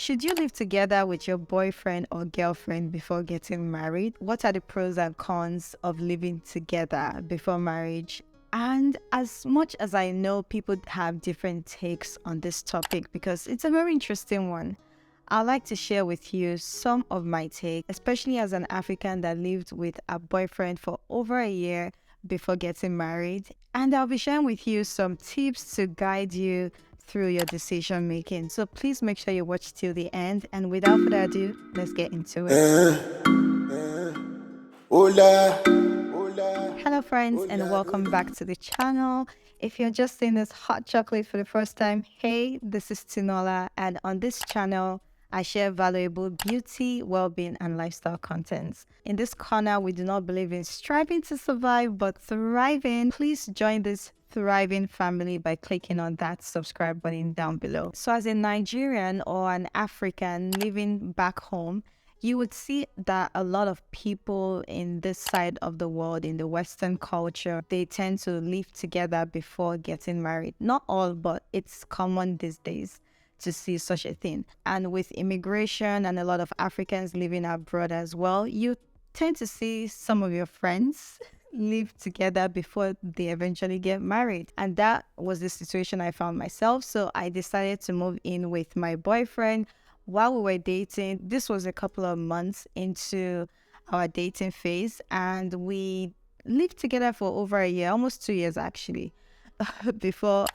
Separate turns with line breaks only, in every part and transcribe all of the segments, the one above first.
Should you live together with your boyfriend or girlfriend before getting married? What are the pros and cons of living together before marriage? And as much as I know people have different takes on this topic because it's a very interesting one, I'd like to share with you some of my take, especially as an African that lived with a boyfriend for over a year before getting married. And I'll be sharing with you some tips to guide you through your decision making. So please make sure you watch till the end. And without further ado, let's get into it.
Hola, hola,
Hello, friends, and
hola,
welcome back to the channel. If you're just seeing this hot chocolate for the first time, hey, this is Tinuola, and on this channel, I share valuable beauty, well-being, and lifestyle contents. In this corner, we do not believe in striving to survive, but thriving. Please join this thriving family by clicking on that subscribe button down below. So as a Nigerian or an African living back home, you would see that a lot of people in this side of the world, in the Western culture, they tend to live together before getting married. Not all, but it's common these days to see such a thing. And with immigration and a lot of Africans living abroad as well, you tend to see some of your friends live together before they eventually get married. And that was the situation I found myself. So I decided to move in with my boyfriend while we were dating. This was a couple of months into our dating phase, and we lived together for over a year, almost 2 years actually, before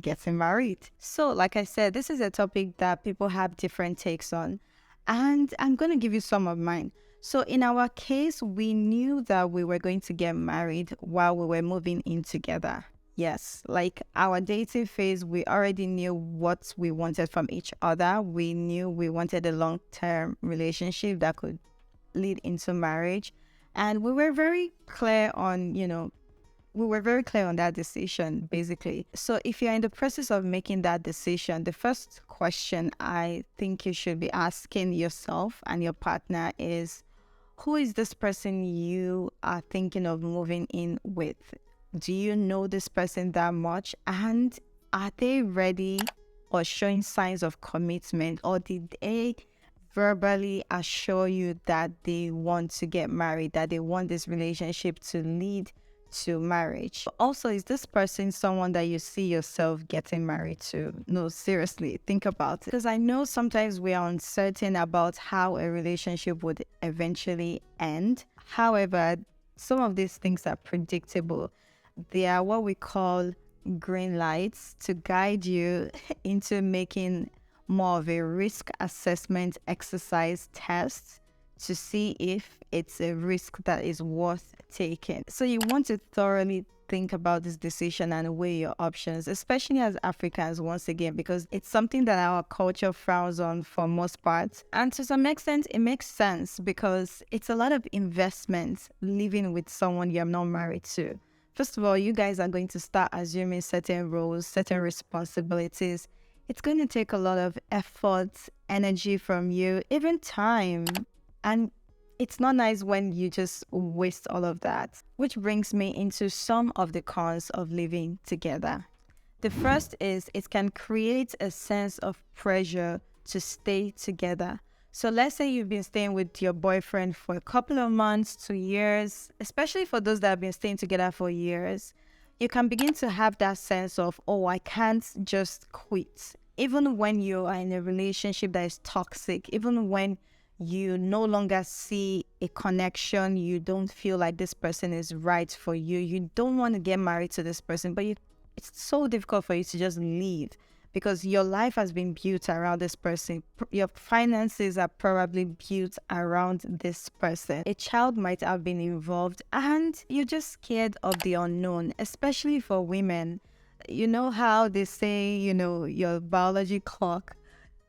getting married. So, like I said, this is a topic that people have different takes on, and I'm going to give you some of mine. So, in our case, we knew that we were going to get married while we were moving in together. Yes, like our dating phase, we already knew what we wanted from each other. We knew we wanted a long-term relationship that could lead into marriage. And we were very clear on, we were very clear on that decision, basically. So if you're in the process of making that decision, the first question I think you should be asking yourself and your partner is, who is this person you are thinking of moving in with? Do you know this person that much? And are they ready or showing signs of commitment? Or did they verbally assure you that they want to get married, that they want this relationship to lead to marriage? Also, is this person someone that you see yourself getting married to? No, seriously, think about it. Because I know sometimes we are uncertain about how a relationship would eventually end. However, some of these things are predictable. They are what we call green lights to guide you into making more of a risk assessment exercise test to see if it's a risk that is worth taking. So you want to thoroughly think about this decision and weigh your options, especially as Africans, once again, because it's something that our culture frowns on for most parts. And to some extent, it makes sense because it's a lot of investment living with someone you're not married to. First of all, you guys are going to start assuming certain roles, certain responsibilities. It's going to take a lot of effort, energy from you, even time. And it's not nice when you just waste all of that. Which brings me into some of the cons of living together. The first is it can create a sense of pressure to stay together. So let's say you've been staying with your boyfriend for a couple of months, 2 years, especially for those that have been staying together for years. You can begin to have that sense of, oh, I can't just quit. Even when you are in a relationship that is toxic, even when you no longer see a connection, you don't feel like this person is right for you, you don't want to get married to this person, but it's so difficult for you to just leave because your life has been built around this person. Your finances are probably built around this person. A child might have been involved and you're just scared of the unknown, especially for women. You know how they say, your biology clock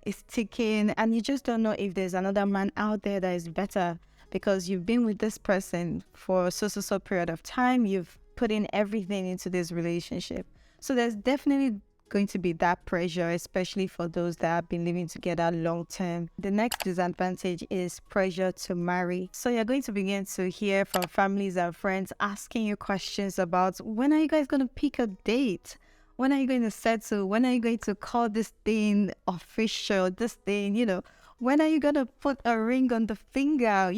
is ticking and you just don't know if there's another man out there that is better because you've been with this person for so period of time. You've put in everything into this relationship. So there's definitely going to be that pressure, especially for those that have been living together long term. The next disadvantage is pressure to marry. So you're going to begin to hear from families and friends asking you questions about, when are you guys going to pick a date? When are you going to settle? When are you going to call this thing official? This thing, when are you going to put a ring on the finger?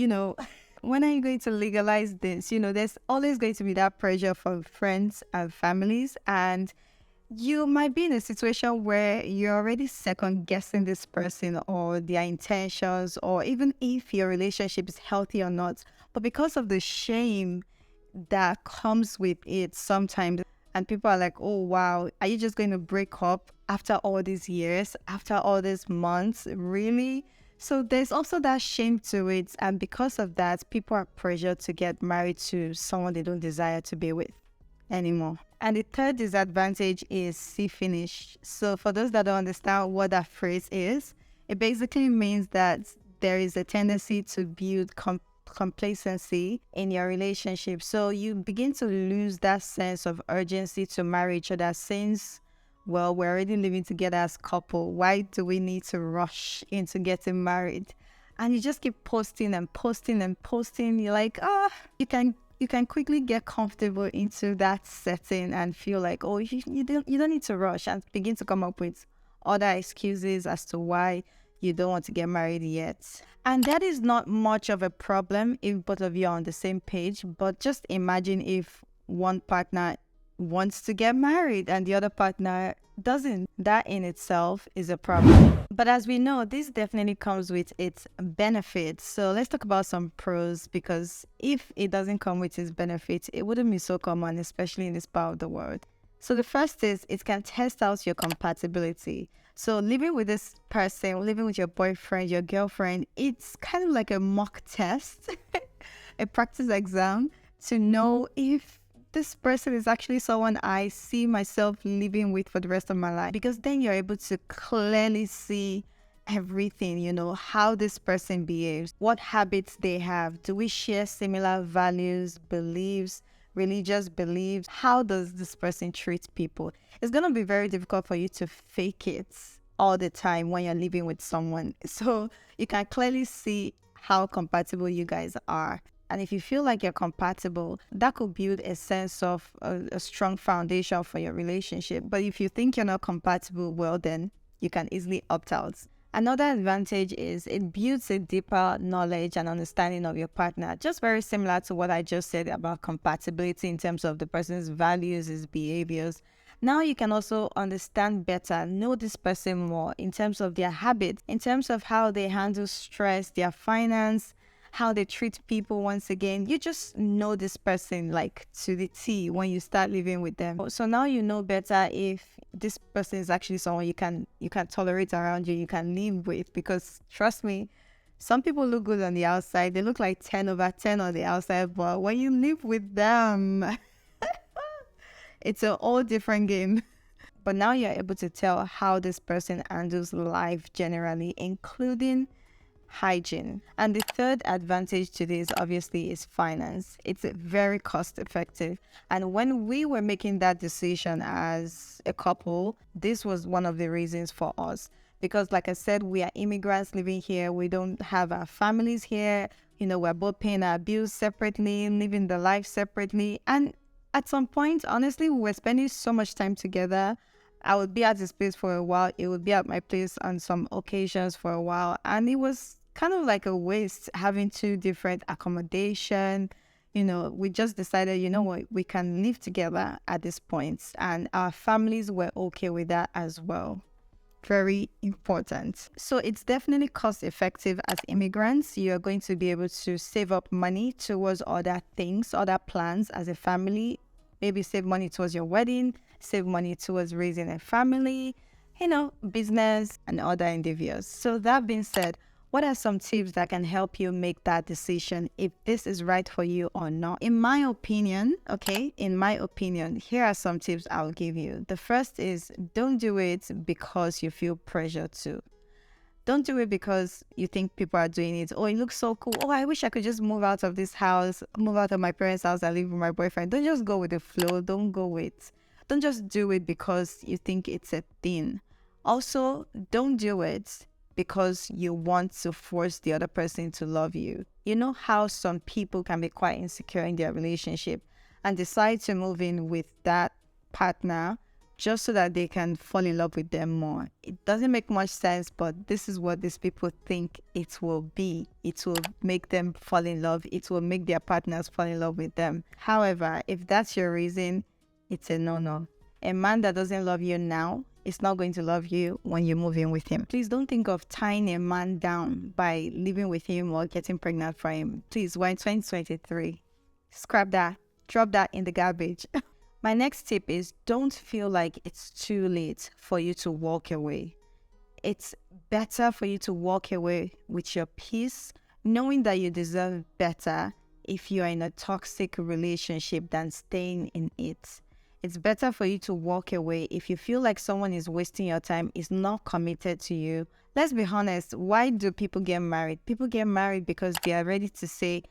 When are you going to legalize this? There's always going to be that pressure from friends and families. And you might be in a situation where you're already second guessing this person or their intentions, or even if your relationship is healthy or not. But because of the shame that comes with it sometimes, and people are like, oh, wow, are you just going to break up after all these years, after all these months? Really? So there's also that shame to it. And because of that, people are pressured to get married to someone they don't desire to be with anymore. And the third disadvantage is see finish. So for those that don't understand what that phrase is, it basically means that there is a tendency to build complacency in your relationship. So you begin to lose that sense of urgency to marry each other since, well, we're already living together as a couple. Why do we need to rush into getting married? And you just keep posting and posting and posting. You're like, you can quickly get comfortable into that setting and feel like, oh, you don't need to rush, and begin to come up with other excuses as to why you don't want to get married yet. And that is not much of a problem if both of you are on the same page. But just imagine if one partner wants to get married and the other partner doesn't. That in itself is a problem. But as we know, this definitely comes with its benefits. So let's talk about some pros, because if it doesn't come with its benefits, it wouldn't be so common, especially in this part of the world. So the first is it can test out your compatibility. So living with this person, living with your boyfriend, your girlfriend, it's kind of like a mock test, a practice exam to know if this person is actually someone I see myself living with for the rest of my life. Because then you're able to clearly see everything, how this person behaves, what habits they have. Do we share similar values, beliefs, religious beliefs? How does this person treat people? It's going to be very difficult for you to fake it all the time when you're living with someone. So you can clearly see how compatible you guys are. And if you feel like you're compatible, that could build a sense of a strong foundation for your relationship. But if you think you're not compatible, well, then you can easily opt out. Another advantage is it builds a deeper knowledge and understanding of your partner. Just very similar to what I just said about compatibility in terms of the person's values, his behaviors. Now you can also understand better, know this person more in terms of their habits, in terms of how they handle stress, their finance, how they treat people. Once again, you just know this person like to the T when you start living with them. So now you know better if this person is actually someone you can tolerate around you, you can live with. Because trust me, some people look good on the outside. They look like 10 over 10 on the outside, but when you live with them, it's a all different game. But now you're able to tell how this person handles life generally, including hygiene. And the third advantage to this obviously is finance. It's very cost effective. And when we were making that decision as a couple, this was one of the reasons for us. Because like I said, we are immigrants living here. We don't have our families here. We're both paying our bills separately, living the life separately. And at some point, honestly, we were spending so much time together. I would be at his place for a while. It would be at my place on some occasions for a while. And it was kind of like a waste having two different accommodation. We just decided, what, we can live together at this point. And our families were okay with that as well. Very important. So it's definitely cost effective as immigrants. You're going to be able to save up money towards other things, other plans as a family. Maybe save money towards your wedding, save money towards raising a family, business and other endeavors. So that being said, what are some tips that can help you make that decision if this is right for you or not? In my opinion, here are some tips I'll give you. The first is don't do it because you feel pressure to. Don't do it because you think people are doing it. Oh, it looks so cool. Oh, I wish I could just move out of this house, move out of my parents' house and live with my boyfriend. Don't just go with the flow. Don't just do it because you think it's a thing. Also, don't do it because you want to force the other person to love you. You know how some people can be quite insecure in their relationship and decide to move in with that partner just so that they can fall in love with them more. It doesn't make much sense, but this is what these people think it will be. It will make them fall in love. It will make their partners fall in love with them. However, if that's your reason, it's a no-no. A man that doesn't love you now is not going to love you when you move in with him. Please don't think of tying a man down by living with him or getting pregnant for him. Please, we're in 2023. Scrap that. Drop that in the garbage. My next tip is don't feel like it's too late for you to walk away. It's better for you to walk away with your peace, knowing that you deserve better if you are in a toxic relationship than staying in it. It's better for you to walk away if you feel like someone is wasting your time, is not committed to you. Let's be honest, why do people get married? People get married because they are ready to say,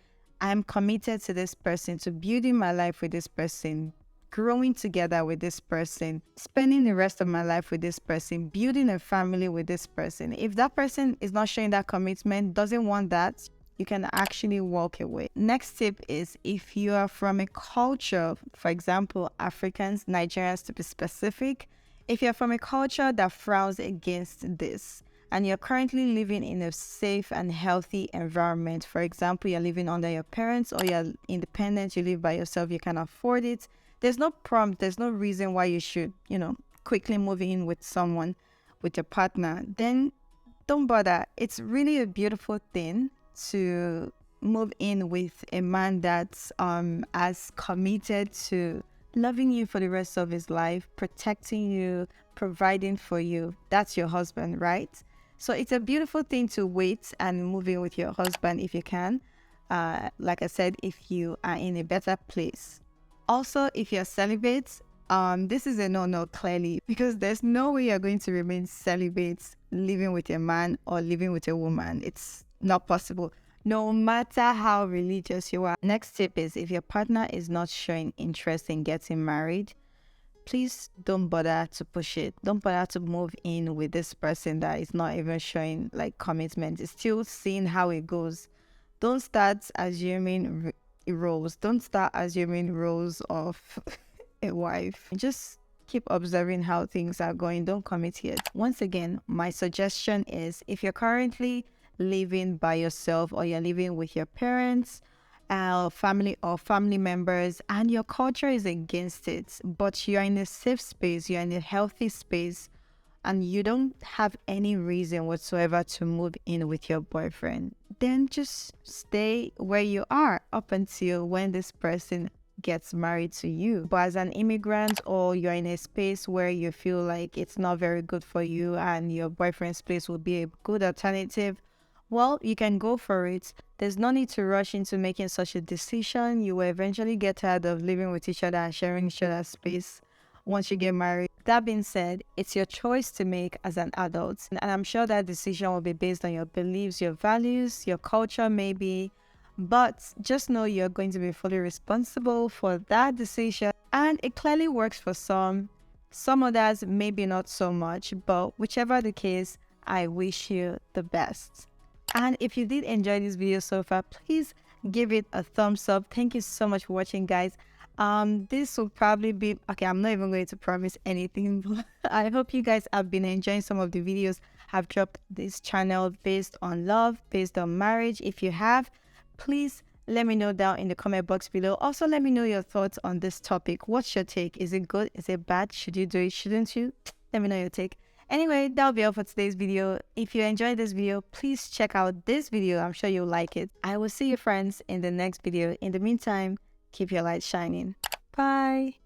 I'm committed to this person, to building my life with this person, growing together with this person, spending the rest of my life with this person, building a family with this person. If that person is not showing that commitment, doesn't want that, you can actually walk away. Next tip is if you are from a culture, for example, Africans, Nigerians to be specific, if you're from a culture that frowns against this and you're currently living in a safe and healthy environment, for example, you're living under your parents or you're independent, you live by yourself, you can afford it, there's no prompt, there's no reason why you should, quickly move in with someone, with your partner, then don't bother. It's really a beautiful thing to move in with a man that's as committed to loving you for the rest of his life, protecting you, providing for you. That's your husband, right? So it's a beautiful thing to wait and move in with your husband if you can. Like I said, if you are in a better place. Also, if you're celibate, this is a no-no clearly, because there's no way you're going to remain celibate living with a man or living with a woman. It's not possible, no matter how religious you are. Next tip is if your partner is not showing interest in getting married, please don't bother to push it. Don't bother to move in with this person that is not even showing like commitment. It's still seeing how it goes. Don't start assuming roles. Don't start assuming roles of a wife. Just keep observing how things are going. Don't commit yet. Once again, my suggestion is if you're currently living by yourself or you're living with your parents, family or family members, and your culture is against it, but you're in a safe space, you're in a healthy space, and you don't have any reason whatsoever to move in with your boyfriend, then just stay where you are up until when this person gets married to you. But as an immigrant, or you're in a space where you feel like it's not very good for you and your boyfriend's place will be a good alternative, well, you can go for it. There's no need to rush into making such a decision. You will eventually get tired of living with each other and sharing each other's space once you get married. That being said, it's your choice to make as an adult. And I'm sure that decision will be based on your beliefs, your values, your culture maybe. But just know you're going to be fully responsible for that decision. And it clearly works for some others maybe not so much. But whichever the case, I wish you the best. And if you did enjoy this video so far, please give it a thumbs up. Thank you so much for watching, guys. This will probably be okay. I'm not even going to promise anything, but I hope you guys have been enjoying some of the videos I've dropped this channel based on love, based on marriage. If you have, please let me know down in the comment box below. Also, let me know your thoughts on this topic. What's your take? Is it good? Is it bad? Should you do it? Shouldn't you? Let me know your take. Anyway, that'll be all for today's video. If you enjoyed this video, please check out this video. I'm sure you'll like it. I will see you friends in the next video. In the meantime, keep your light shining. Bye.